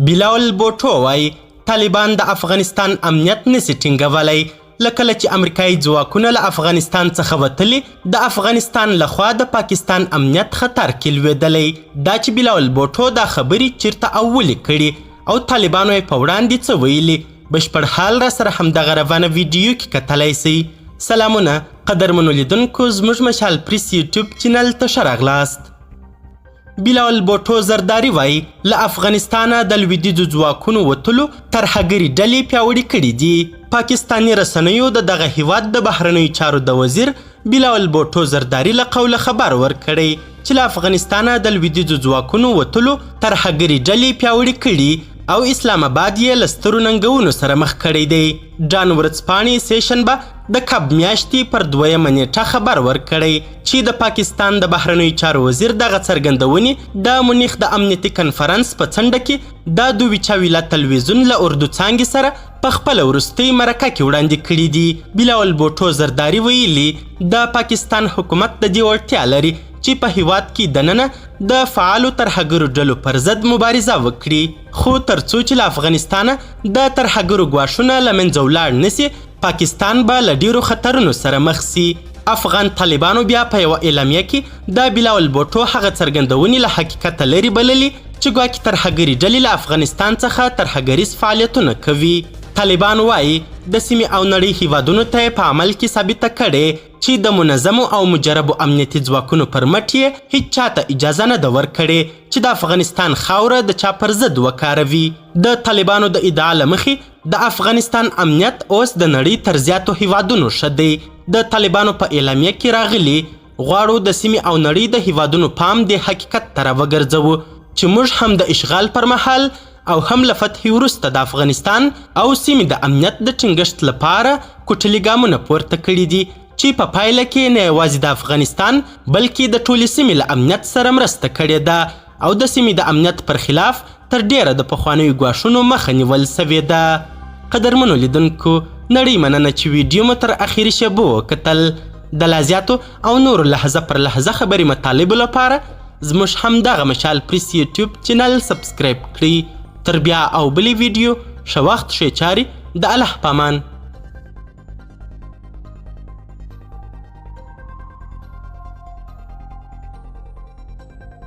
بلاول بوټو وایي طالبان د افغانستان امنیت نسي ټینګولی. له کله چې امریکایي ځواکونه له افغانستان څخه وتلي د افغانستان لخوا د پاکستان امنیت خطر کې لوېدلی. دا چې بلاول بوټو دا خبرې چیرته او ولې کړي او طالبانو یې په وړاندې څه ویلي، بشپړ حال را سره همدغه روانه ویډیو کې کتلی سئ. سلامونه قدرمنو لیدونکو، زموږ مشال پریس یوټیوب چینل ته ښه راغلاست. بلاول بوټو زرداري وایي له افغانستانه د لویدیځو ځواکونو وتلو ترهګرې ډلې پیاوړې کړي دي. پاکستاني رسنیو د دغه هیواد د بهرنیو چارو د وزیر بلاول بوټو زرداري له قوله خبر ورکړی چې له افغانستانه د لویدیځو ځواکونو وتلو ترهګرې ډلې پیاوړې کړي او اسلام آباد یې له سترو ننګونو سره مخ کړی دی. جان ورځپاڼې سېشنبه د کب میاشتې پر 2مه نیټه خبر ورکړی چې د پاکستان د بهرنیو چارو وزیر دغه څرګندونې د مونیخ د امنیتي کنفرانس په څنډه کې د دویچاویلا تلویزیون له اردو څانګې سره په خپله وروستۍ مرکه کې وړاندې کړي دي. بلاول بوټو زرداري ویلي د پاکستان حکومت د دې وړتیا لري چې په هیواد کې دننه د فعالو ترهګرو ډلو پر ضد مبارزه وکړي، خو تر څو چې له افغانستانه د ترهګرو ګواښونه له منځه ولاړ نسي، پاکستان به له ډیرو خطرونو سره مخ سي. افغان طالبانو بیا په یوه اعلامیه کې د بلاول بوټو هغه څرګندونې له حقیقته لرې بللي چې ګواکې ترهګرې ډلې له افغانستان څخه ترهګریز فعالیتونه کوي. طالبان وایي د سیمې او نړۍ هیوادونو ته یې په عمل کې ثابته کړې چې د منظمو او مجربو امنیتي ځواکونو پر مټ یې هیڅ چاته اجازه نه ده ورکړې چې د افغانستان خاوره د چا پر ضد وکاروي. د طالبانو د ادعا له مخې د افغانستان امنیت اوس د نړۍ تر زیاتو هیوادونو ښه دی. د طالبانو په اعلامیه کې راغلي غواړو د سیمې او نړۍ د هیوادونو پام د حقیقت ته راوګرځوو چې موږ هم د اشغال پر مهال او هم له فتحې وروسته د افغانستان او سیمې د امنیت د ټینګښت لپاره کوټلي ګامونه پورته کړي دي چې په پایله کې نه یوازې د افغانستان بلکې د ټولې سیمې له امنیت سره مرسته کړې ده او د سیمې د امنیت پر خلاف تر ډیره د پخوانیو ګواښونو مخه نیول سوې ده. قدرمنو لیدونکو، نړۍ مننه چې ویډیو مو تر اخري شیبو وکتل. د لا زیاتو او نورو لحظه پر لحظه خبري مطالبو لپاره زموږ همدغه مشال پریس یوټیوب چینل سبسکرایب کړئ. تر بیا او بلې ویډیو ښه وخت ښې چارې، د الله پامان.